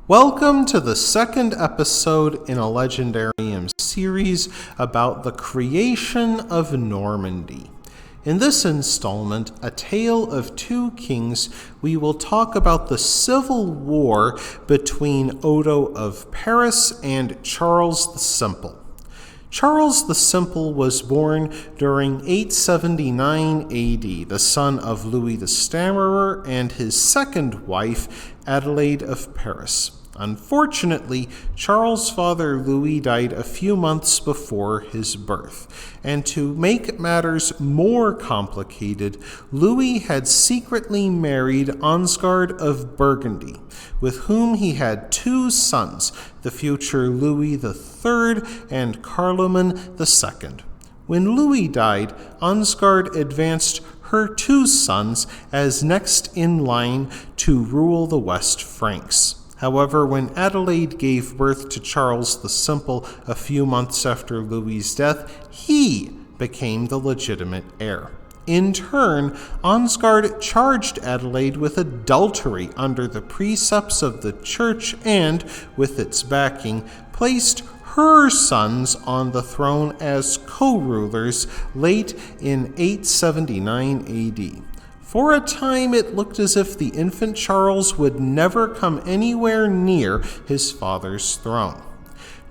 Welcome to the second episode in a Legendarium series about the creation of Normandy. In this installment, A Tale of Two Kings, we will talk about the civil war between Odo of Paris and Charles the Simple. Charles the Simple was born during 879 AD, the son of Louis the Stammerer and his second wife, Adelaide of Paris. Unfortunately, Charles' father Louis died a few months before his birth, and to make matters more complicated, Louis had secretly married Ansgard of Burgundy, with whom he had two sons, the future Louis III and Carloman II. When Louis died, Ansgard advanced her two sons as next in line to rule the West Franks. However, when Adelaide gave birth to Charles the Simple a few months after Louis's death, he became the legitimate heir. In turn, Ansgard charged Adelaide with adultery under the precepts of the church and, with its backing, placed her sons on the throne as co-rulers late in 879 AD. For a time, it looked as if the infant Charles would never come anywhere near his father's throne.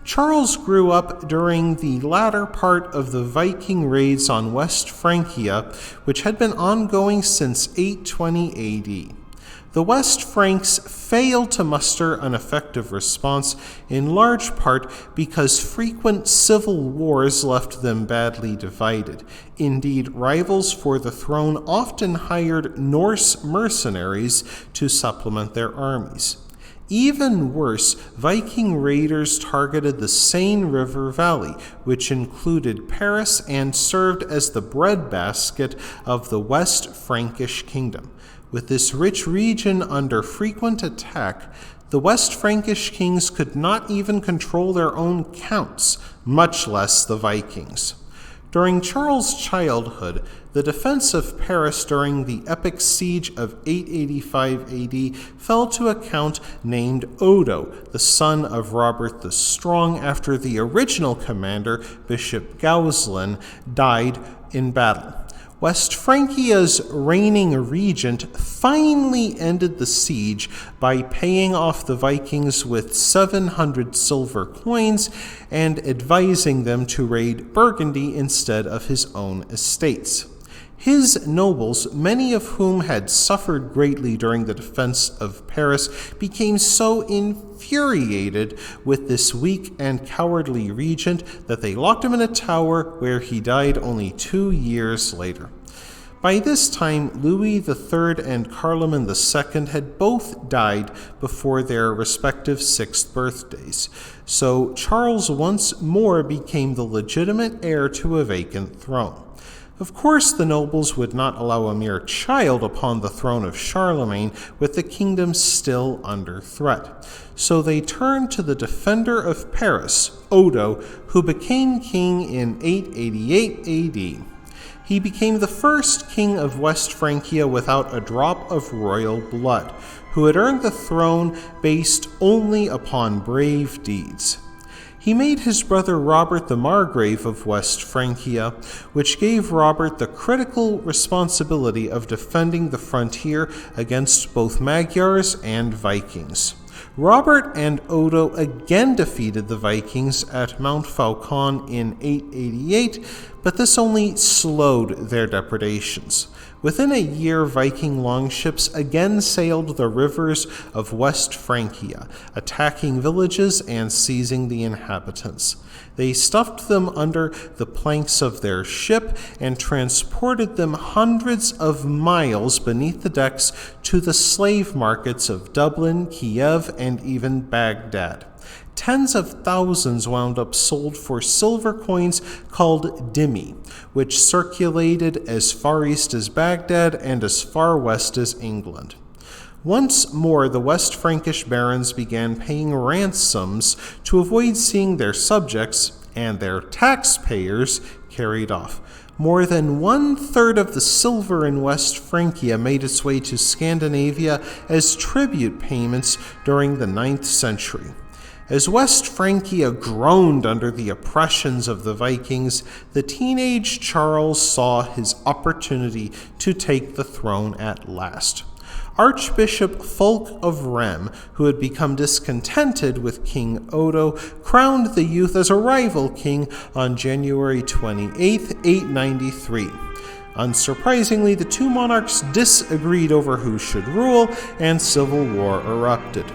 Charles grew up during the latter part of the Viking raids on West Francia, which had been ongoing since 820 AD. The West Franks failed to muster an effective response, in large part because frequent civil wars left them badly divided. Indeed, rivals for the throne often hired Norse mercenaries to supplement their armies. Even worse, Viking raiders targeted the Seine River Valley, which included Paris and served as the breadbasket of the West Frankish kingdom. With this rich region under frequent attack, the West Frankish kings could not even control their own counts, much less the Vikings. During Charles' childhood, the defense of Paris during the epic siege of 885 AD fell to a count named Odo, the son of Robert the Strong, after the original commander, Bishop Gauzelin, died in battle. West Francia's reigning regent finally ended the siege by paying off the Vikings with 700 silver coins and advising them to raid Burgundy instead of his own estates. His nobles, many of whom had suffered greatly during the defense of Paris, became so infuriated with this weak and cowardly regent that they locked him in a tower where he died only 2 years later. By this time, Louis III and Carloman II had both died before their respective 6th birthdays, so Charles once more became the legitimate heir to a vacant throne. Of course, the nobles would not allow a mere child upon the throne of Charlemagne, with the kingdom still under threat. So they turned to the defender of Paris, Odo, who became king in 888 AD. He became the first king of West Francia without a drop of royal blood, who had earned the throne based only upon brave deeds. He made his brother Robert the Margrave of West Francia, which gave Robert the critical responsibility of defending the frontier against both Magyars and Vikings. Robert and Odo again defeated the Vikings at Mount Faucon in 888, but this only slowed their depredations. Within a year, Viking longships again sailed the rivers of West Francia, attacking villages and seizing the inhabitants. They stuffed them under the planks of their ship and transported them hundreds of miles beneath the decks to the slave markets of Dublin, Kiev, and even Baghdad. Tens of thousands wound up sold for silver coins called dhimmi, which circulated as far east as Baghdad and as far west as England. Once more, the West Frankish barons began paying ransoms to avoid seeing their subjects and their taxpayers carried off. More than 1/3 of the silver in West Francia made its way to Scandinavia as tribute payments during the 9th century. As West Francia groaned under the oppressions of the Vikings, the teenage Charles saw his opportunity to take the throne at last. Archbishop Fulk of Rheims, who had become discontented with King Odo, crowned the youth as a rival king on January 28, 893. Unsurprisingly, the two monarchs disagreed over who should rule, and civil war erupted.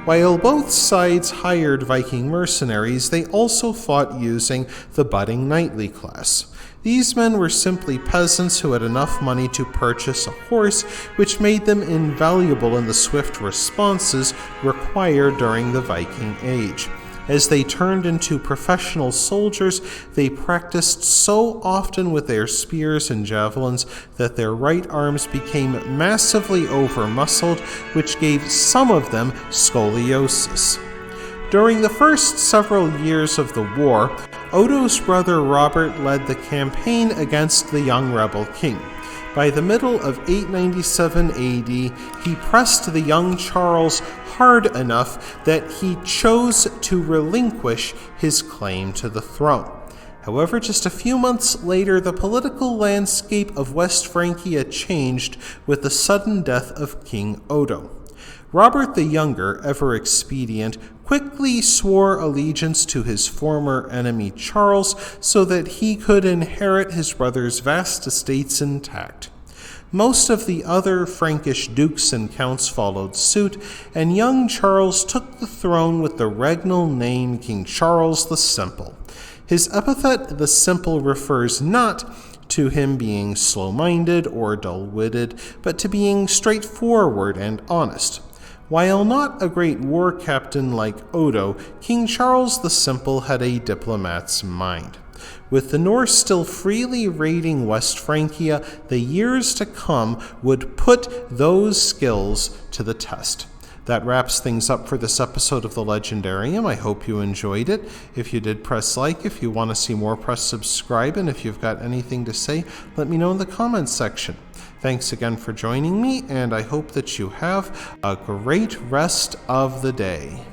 While both sides hired Viking mercenaries, they also fought using the budding knightly class. These men were simply peasants who had enough money to purchase a horse, which made them invaluable in the swift responses required during the Viking Age. As they turned into professional soldiers, they practiced so often with their spears and javelins that their right arms became massively over-muscled, which gave some of them scoliosis. During the first several years of the war, Odo's brother Robert led the campaign against the young rebel king. By the middle of 897 AD, he pressed the young Charles hard enough that he chose to relinquish his claim to the throne. However, just a few months later, the political landscape of West Francia changed with the sudden death of King Odo. Robert the Younger, ever expedient, quickly swore allegiance to his former enemy Charles so that he could inherit his brother's vast estates intact. Most of the other Frankish dukes and counts followed suit, and young Charles took the throne with the regnal name King Charles the Simple. His epithet, the Simple, refers not to him being slow-minded or dull-witted, but to being straightforward and honest. While not a great war captain like Odo, King Charles the Simple had a diplomat's mind. With the Norse still freely raiding West Francia, the years to come would put those skills to the test. That wraps things up for this episode of The Legendarium. I hope you enjoyed it. If you did, press like. If you want to see more, press subscribe. And if you've got anything to say, let me know in the comments section. Thanks again for joining me, and I hope that you have a great rest of the day.